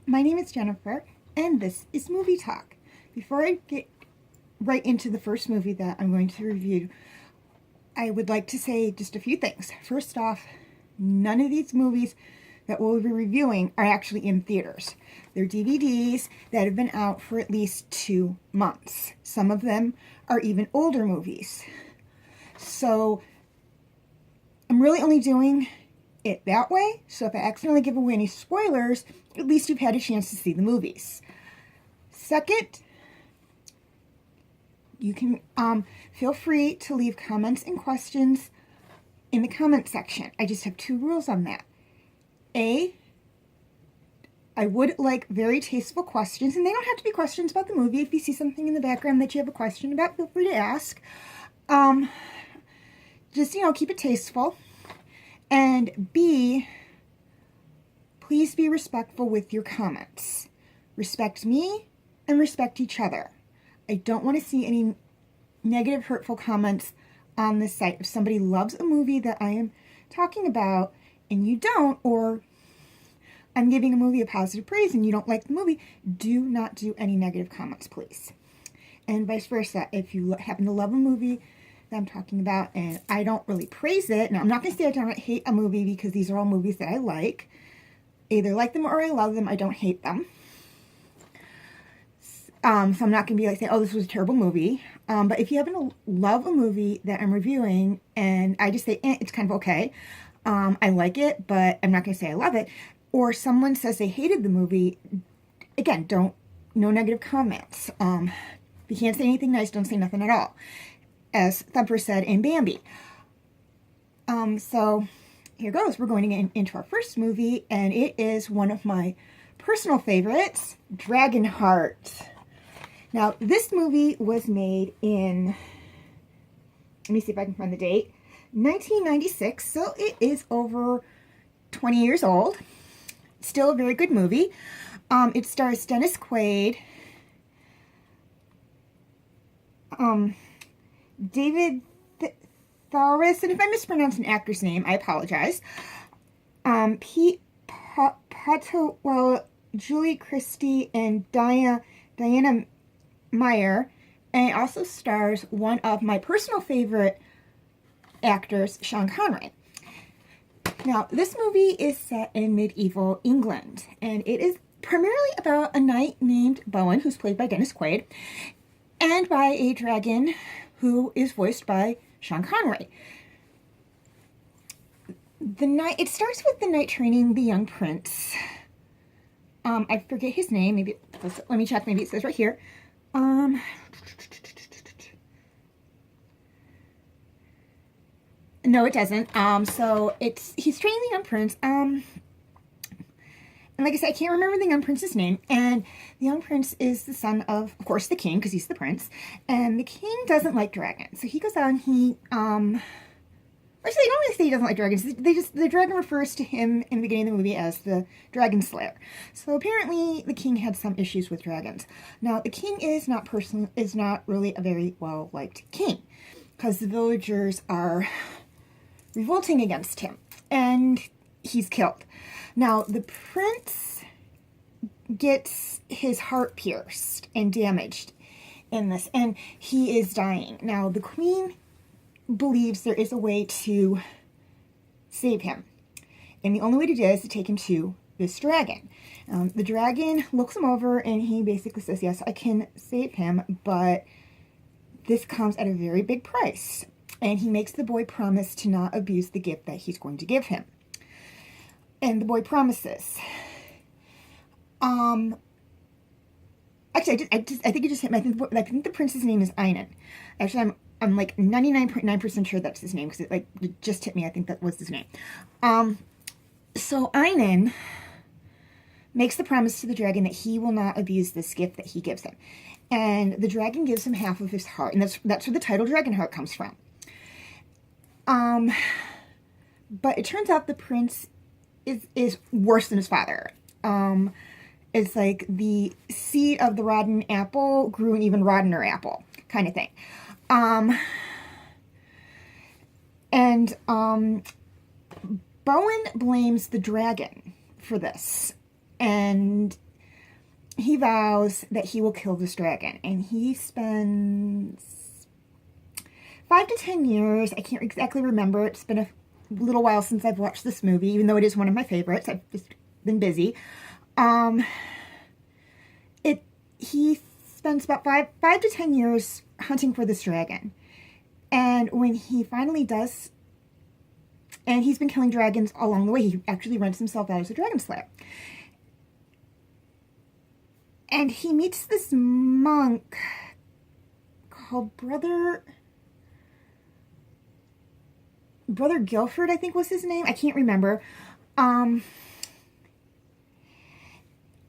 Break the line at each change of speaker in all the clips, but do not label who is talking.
My name is Jennifer, and this is Movie Talk. Before I get right into the first movie that I'm going to review, I would like to say just a few things. First off, none of these movies that we'll be reviewing are actually in theaters. They're DVDs that have been out for at least 2 months. Some of them are even older movies. So I'm really only doing it that way, so if I accidentally give away any spoilers, at least you've had a chance to see the movies. Second, you can feel free to leave comments and questions in the comment section. I just have 2 rules on that. A, I would like very tasteful questions, and they don't have to be questions about the movie. If you see something in the background that you have a question about, feel free to ask. Just, keep it tasteful. And B, please be respectful with your comments. Respect me and respect each other. I don't want to see any negative, hurtful comments on this site. If somebody loves a movie that I am talking about and you don't, or I'm giving a movie a positive praise and you don't like the movie, do not do any negative comments, please. And vice versa. If you happen to love a movie that I'm talking about and I don't really praise it, now I'm not going to say I don't hate a movie because these are all movies that I like. Either like them or I love them. I don't hate them. So I'm not going to be like saying, oh, this was a terrible movie. But if you happen to love a movie that I'm reviewing and I just say, it's kind of okay. I like it, but I'm not going to say I love it. Or someone says they hated the movie, again, no negative comments. If you can't say anything nice, don't say nothing at all, as Thumper said in Bambi. So here goes. We're going to get into our first movie, and it is one of my personal favorites, Dragonheart. Now, this movie was made in, let me see if I can find the date, 1996, so it is over 20 years old. Still a very good movie. It stars Dennis Quaid, David Thawris, and if I mispronounce an actor's name, I apologize. Pete Potwell, Julie Christie, and Diana Meyer. And it also stars one of my personal favorite actors, Sean Connery. Now, this movie is set in medieval England, and it is primarily about a knight named Bowen, who's played by Dennis Quaid, and by a dragon who is voiced by Sean Connery. It starts with the knight training the young prince. I forget his name. Maybe let me check. Maybe it says right here. No, it doesn't. So he's training the young prince. And like I said, I can't remember the young prince's name. And the young prince is the son of course, the king, because he's the prince. And the king doesn't like dragons. So he goes out and actually, they don't really say he doesn't like dragons. The dragon refers to him in the beginning of the movie as the dragon slayer. So apparently the king had some issues with dragons. Now, the king is not really a very well-liked king, because the villagers are revolting against him, and he's killed. Now, the prince gets his heart pierced and damaged in this, and he is dying. Now, the queen believes there is a way to save him, and the only way to do it is to take him to this dragon. The dragon looks him over, and he basically says, yes, I can save him, but this comes at a very big price. And he makes the boy promise to not abuse the gift that he's going to give him. And the boy promises. Actually, I think it just hit me. I think the prince's name is Einan. Actually, I'm like 99.9% sure that's his name, because it just hit me. I think that was his name. So Einan makes the promise to the dragon that he will not abuse this gift that he gives him. And the dragon gives him half of his heart. And that's where the title Dragonheart comes from. But it turns out the prince is worse than his father. It's like the seed of the rotten apple grew an even rottener apple kind of thing. And Bowen blames the dragon for this. And he vows that he will kill this dragon, and he spends 5 to 10 years. I can't exactly remember. It's been a little while since I've watched this movie, even though it is one of my favorites. I've just been busy. He spends about five to 10 years hunting for this dragon. And when he finally does, and he's been killing dragons along the way, he actually rents himself out as a dragon slayer. And he meets this monk called Brother Guilford, I think was his name. I can't remember.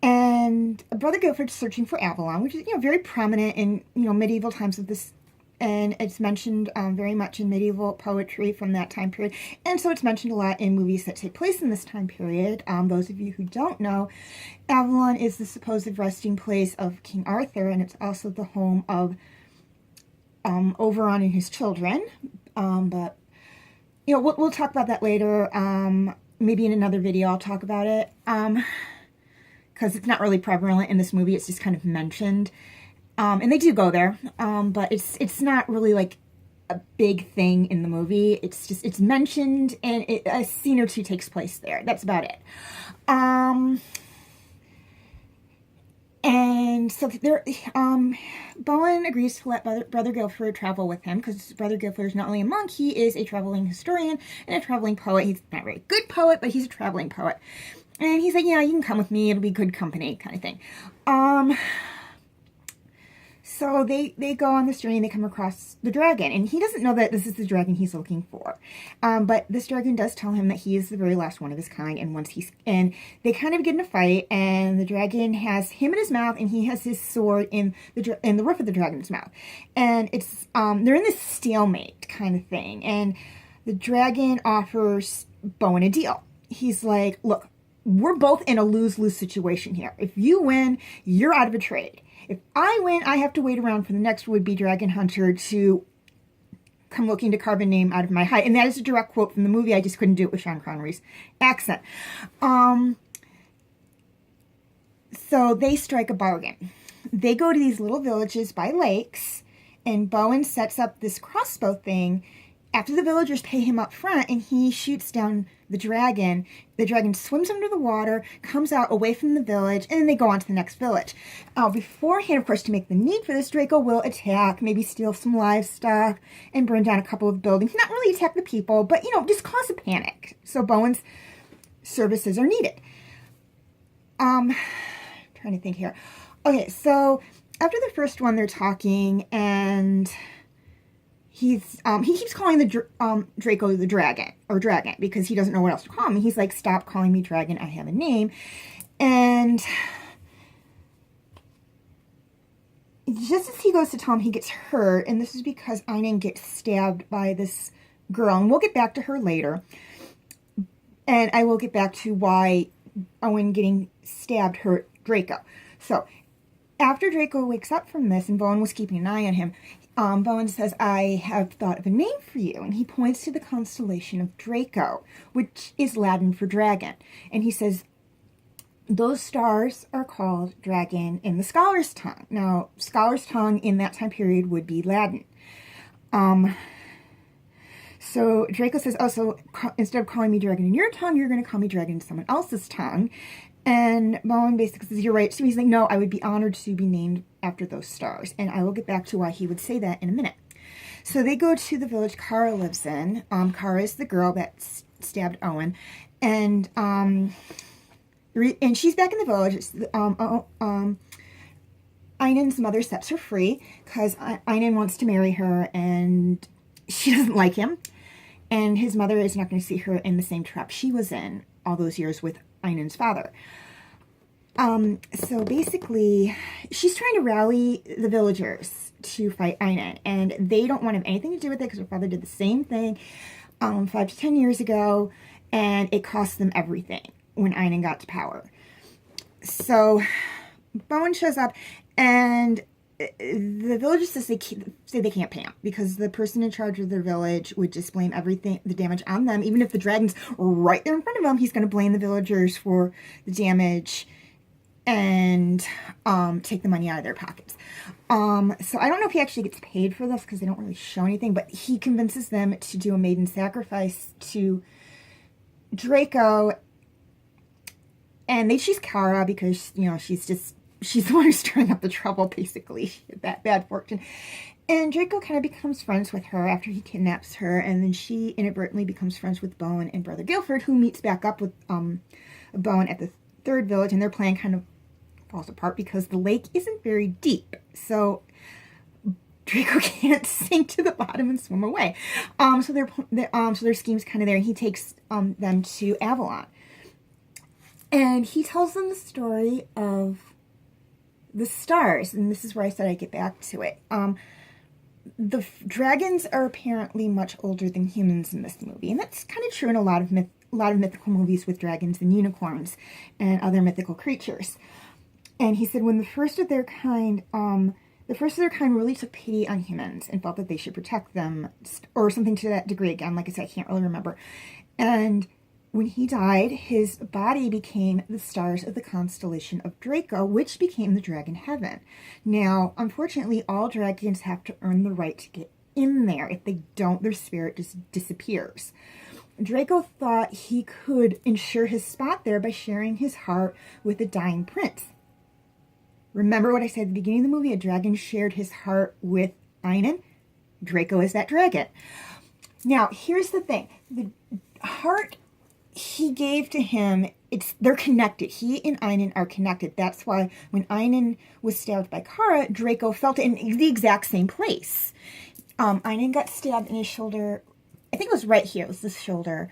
And Brother Guilford's searching for Avalon, which is, very prominent in, medieval times of this, and it's mentioned very much in medieval poetry from that time period. And so it's mentioned a lot in movies that take place in this time period. Those of you who don't know, Avalon is the supposed resting place of King Arthur, and it's also the home of Oberon and his children. But, we'll talk about that later. Maybe in another video I'll talk about it. Because it's not really prevalent in this movie. It's just kind of mentioned. And they do go there. But it's not really like a big thing in the movie. It's mentioned, and a scene or two takes place there. That's about it. And so Bowen agrees to let Brother Guilford travel with him, because Brother Guilford is not only a monk, he is a traveling historian and a traveling poet. He's not a very good poet, but he's a traveling poet. And he's like, yeah, you can come with me. It'll be good company, kind of thing. So they go on this journey, and they come across the dragon. And he doesn't know that this is the dragon he's looking for. But this dragon does tell him that he is the very last one of his kind. And they kind of get in a fight, and the dragon has him in his mouth, and he has his sword in the roof of the dragon's mouth. And it's they're in this stalemate kind of thing. And the dragon offers Bowen a deal. He's like, look, we're both in a lose-lose situation here. If you win, you're out of a trade. If I win, I have to wait around for the next would-be dragon hunter to come looking to carve a name out of my hide. And that is a direct quote from the movie. I just couldn't do it with Sean Connery's accent. So they strike a bargain. They go to these little villages by lakes, and Bowen sets up this crossbow thing after the villagers pay him up front, and he shoots down the dragon. The dragon swims under the water, comes out away from the village, and then they go on to the next village. Beforehand, of course, to make the need for this, Draco will attack, maybe steal some livestock, and burn down a couple of buildings. Not really attack the people, but, just cause a panic. So Bowen's services are needed. Trying to think here. Okay, so after the first one, they're talking, and he keeps calling the Draco the dragon, because he doesn't know what else to call him. He's like, stop calling me dragon, I have a name. And just as he goes to tell him, he gets hurt, and this is because Einan gets stabbed by this girl, and we'll get back to her later. And I will get back to why Owen getting stabbed hurt Draco. So, after Draco wakes up from this, and Bowen was keeping an eye on him, Bowen says, I have thought of a name for you. And he points to the constellation of Draco, which is Latin for dragon. And he says, those stars are called dragon in the scholar's tongue. Now, scholar's tongue in that time period would be Latin. So Draco says, oh, so instead of calling me dragon in your tongue, you're going to call me dragon in someone else's tongue. And Bowen basically says, you're right. So he's like, no, I would be honored to be named after those stars. And I will get back to why he would say that in a minute. So they go to the village Kara lives in. Kara is the girl that stabbed Owen. And she's back in the village. Einan's mother sets her free because Einan wants to marry her, and she doesn't like him. And his mother is not going to see her in the same trap she was in all those years with Einan's father. So basically, she's trying to rally the villagers to fight Einan, and they don't want to have anything to do with it because her father did the same thing 5 to 10 years ago, and it cost them everything when Einan got to power. So Bowen shows up, and the villagers say they can't pay him because the person in charge of their village would just blame everything, the damage on them. Even if the dragon's right there in front of him, he's going to blame the villagers for the damage and take the money out of their pockets. So I don't know if he actually gets paid for this because they don't really show anything, but he convinces them to do a maiden sacrifice to Draco, and they choose Kara because, you know, she's the one who's stirring up the trouble, basically. She had that bad fortune. And Draco kind of becomes friends with her after he kidnaps her, and then she inadvertently becomes friends with Bowen and Brother Guilford, who meets back up with Bowen at the third village, and their plan kind of falls apart because the lake isn't very deep. So Draco can't sink to the bottom and swim away. So their scheme's kind of there. He takes them to Avalon, and he tells them the story of the stars. And this is where I said I'd get back to it. The dragons are apparently much older than humans in this movie, and that's kind of true in a lot of mythical movies with dragons and unicorns and other mythical creatures. And he said when the first of their kind really took pity on humans and felt that they should protect them, or something to that degree. Again, like I said, I can't really remember. And when he died, his body became the stars of the constellation of Draco, which became the dragon heaven. Now, unfortunately, all dragons have to earn the right to get in there. If they don't, their spirit just disappears. Draco thought he could ensure his spot there by sharing his heart with a dying prince. Remember what I said at the beginning of the movie? A dragon shared his heart with Einon. Draco is that dragon. Now, here's the thing. The heart he gave to him, they're connected. He and Einon are connected. That's why when Einon was stabbed by Kara, Draco felt it in the exact same place. Einon got stabbed in his shoulder. I think it was right here. It was this shoulder.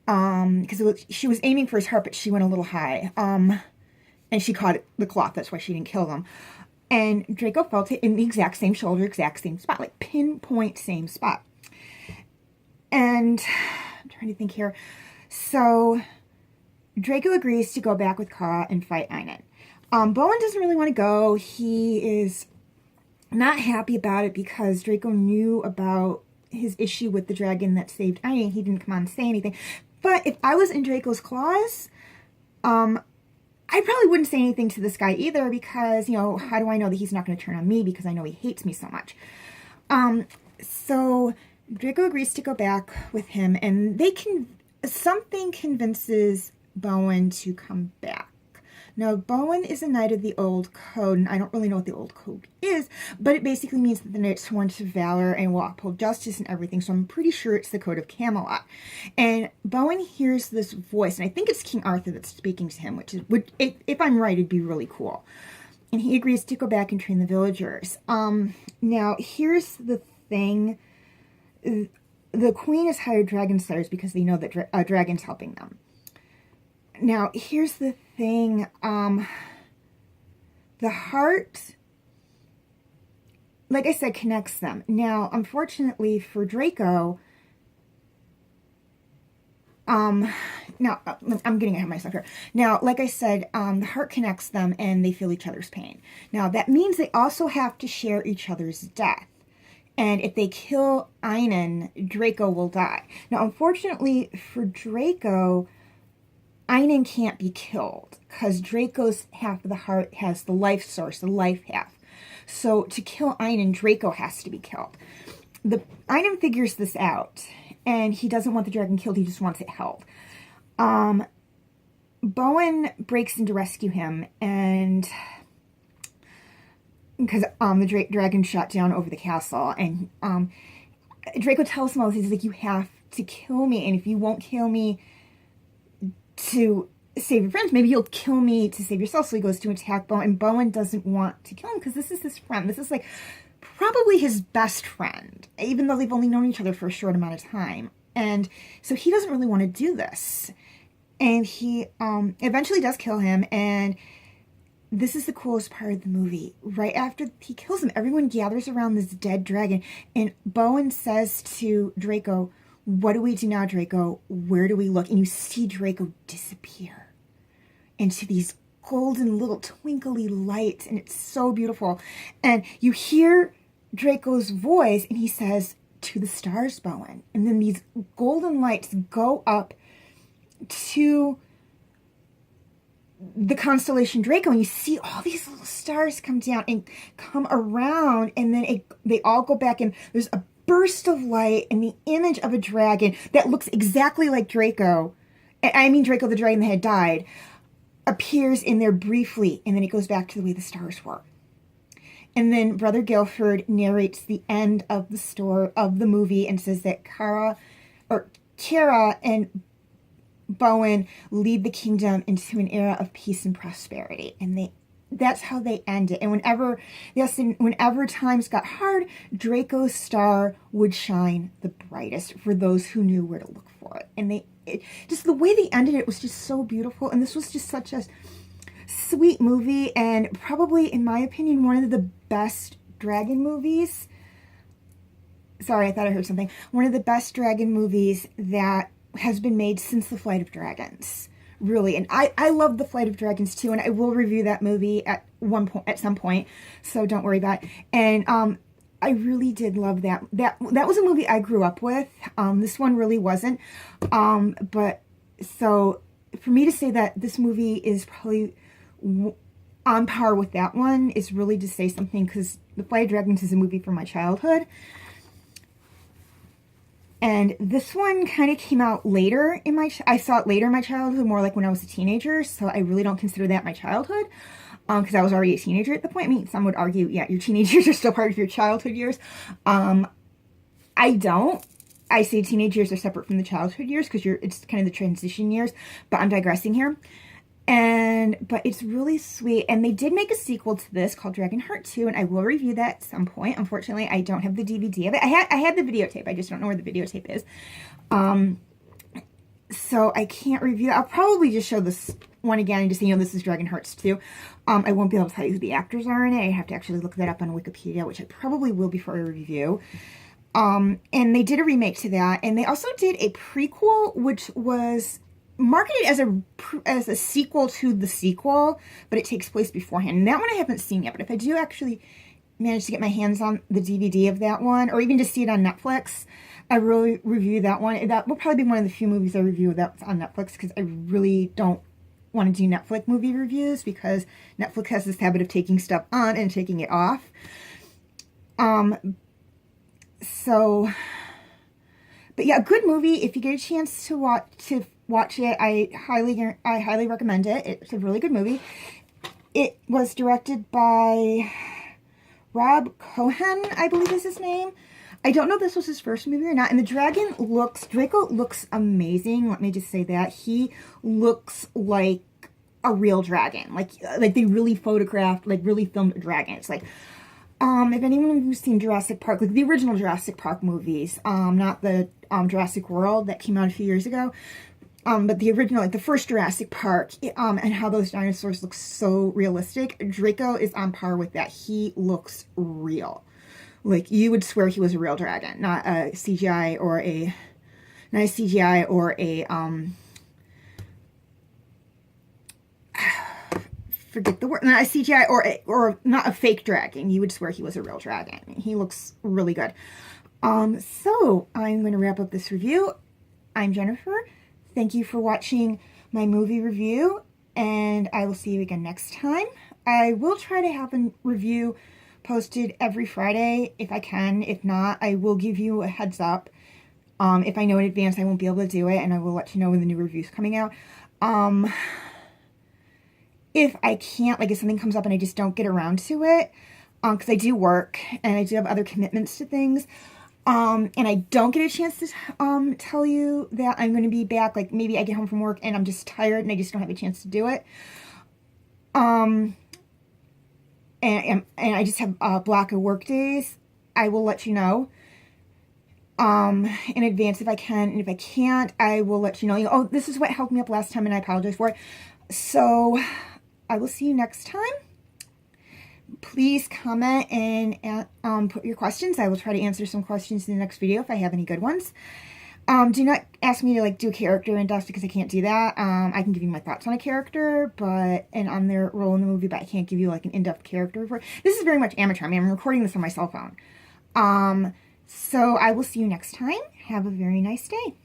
Because she was aiming for his heart, but she went a little high. And she caught the cloth. That's why she didn't kill them. And Draco felt it in the exact same shoulder, exact same spot. Like pinpoint same spot. And I'm trying to think here. So Draco agrees to go back with Kara and fight Einon. Bowen doesn't really want to go. He is not happy about it because Draco knew about his issue with the dragon that saved Einon. He didn't come on and say anything. But if I was in Draco's claws, I probably wouldn't say anything to this guy either because, you know, how do I know that he's not going to turn on me because I know he hates me so much? So Draco agrees to go back with him, and something convinces Bowen to come back. Now, Bowen is a knight of the Old Code, and I don't really know what the Old Code is, but it basically means that the knights sworn to valor and will uphold justice and everything, so I'm pretty sure it's the Code of Camelot. And Bowen hears this voice, and I think it's King Arthur that's speaking to him, which if I'm right, it'd be really cool. And he agrees to go back and train the villagers. Now, here's the thing. The queen has hired dragon slayers because they know that a dragon's helping them. Now, here's the thing. The heart, like I said, connects them. Now, unfortunately for Draco, now, I'm getting ahead of myself here. Now, like I said, the heart connects them and they feel each other's pain. Now, that means they also have to share each other's death. And if they kill Einon, Draco will die. Now, unfortunately for Draco, Einon can't be killed because Draco's half of the heart has the life source, the life half. So to kill Einon, Draco has to be killed. Einon figures this out, and he doesn't want the dragon killed. He just wants it held. Bowen breaks in to rescue him, and because the dragon shot down over the castle, and Draco tells him all this. He's like, you have to kill me, and if you won't kill me to save your friends, maybe you'll kill me to save yourself. So he goes to attack Bowen, and Bowen doesn't want to kill him because this is his friend. This is like probably his best friend, even though they've only known each other for a short amount of time. And so he doesn't really want to do this. And he eventually does kill him, and this is the coolest part of the movie. Right after he kills him, everyone gathers around this dead dragon, and Bowen says to Draco, what do we do now, Draco? Where do we look? And you see Draco disappear into these golden little twinkly lights, and it's so beautiful. And you hear Draco's voice, and he says, to the stars, Bowen. And then these golden lights go up to the constellation Draco, and you see all these little stars come down and come around, and then they all go back, and there's a burst of light and the image of a dragon that looks exactly like Draco. I mean Draco the dragon that had died appears in there briefly, and then it goes back to the way the stars were. And then Brother Guilford narrates the end of the movie and says that Kara and Bowen lead the kingdom into an era of peace and prosperity. And that's how they end it. And whenever times got hard, Draco's star would shine the brightest for those who knew where to look for it. And just the way they ended it was just so beautiful. And this was just such a sweet movie, and probably, in my opinion, one of the best dragon movies. Sorry, I thought I heard something. One of the best dragon movies that has been made since The Flight of Dragons. Really. And I love The Flight of Dragons too, and I will review that movie at some point, so don't worry about it. And I really did love that. That was a movie I grew up with. This one really wasn't. But so for me to say that this movie is probably on par with that one is really to say something, because The Flight of Dragons is a movie from my childhood. And this one kind of came out later I saw it later in my childhood, more like when I was a teenager, so I really don't consider that my childhood, because I was already a teenager at the point. I mean, some would argue, yeah, your teenage years are still part of your childhood years. I don't. I say teenage years are separate from the childhood years, because it's kind of the transition years, but I'm digressing here. But it's really sweet, and they did make a sequel to this called Dragonheart 2, and I will review that at some point. Unfortunately, I don't have the DVD of it. I had the videotape, I just don't know where the videotape is. So I can't review it. I'll probably just show this one again and just say, this is Dragonheart 2. I won't be able to tell you who the actors are in it. I have to actually look that up on Wikipedia, which I probably will before I review. And they did a remake to that, and they also did a prequel, which was marketed as a sequel to the sequel, but it takes place beforehand. And that one I haven't seen yet, but if I do actually manage to get my hands on the DVD of that one, or even just see it on Netflix, I really review that one. That will probably be one of the few movies I review that's on Netflix, because I really don't want to do Netflix movie reviews, because Netflix has this habit of taking stuff on and taking it off. But yeah, a good movie. If you get a chance to watch it, I highly recommend it. It's a really good movie. It was directed by Rob Cohen, I believe is his name. I don't know if this was his first movie or not. And Draco looks amazing. Let me just say that. He looks like a real dragon. Like they really photographed, like really filmed a dragon. It's like, if anyone who's seen Jurassic Park, like the original Jurassic Park movies, not the Jurassic World that came out a few years ago, but the original, like the first Jurassic Park, and how those dinosaurs look so realistic, Draco is on par with that. He looks real. Like, you would swear he was a real dragon, not a CGI or a forget the word, not a CGI or not a fake dragon. You would swear he was a real dragon. He looks really good. So I'm going to wrap up this review. I'm Jennifer. Thank you for watching my movie review, and I will see you again next time. I will try to have a review posted every Friday if I can. If not, I will give you a heads up. If I know in advance I won't be able to do it, and I will let you know when the new review's coming out. If I can't, like if something comes up and I just don't get around to it, because I do work and I do have other commitments to things, and I don't get a chance to tell you that I'm going to be back, like maybe I get home from work and I'm just tired and I just don't have a chance to do it, and I just have a block of work days, I will let you know in advance if I can, and if I can't, I will let you know, oh, this is what held me up last time and I apologize for it. So I will see you next time. Please comment and put your questions. I will try to answer some questions in the next video if I have any good ones. Do not ask me to like do a character and stuff, because I can't do that. I can give you my thoughts on a character, and on their role in the movie, but I can't give you like an in-depth character report. This is very much amateur. I mean, I'm recording this on my cell phone. So I will see you next time. Have a very nice day.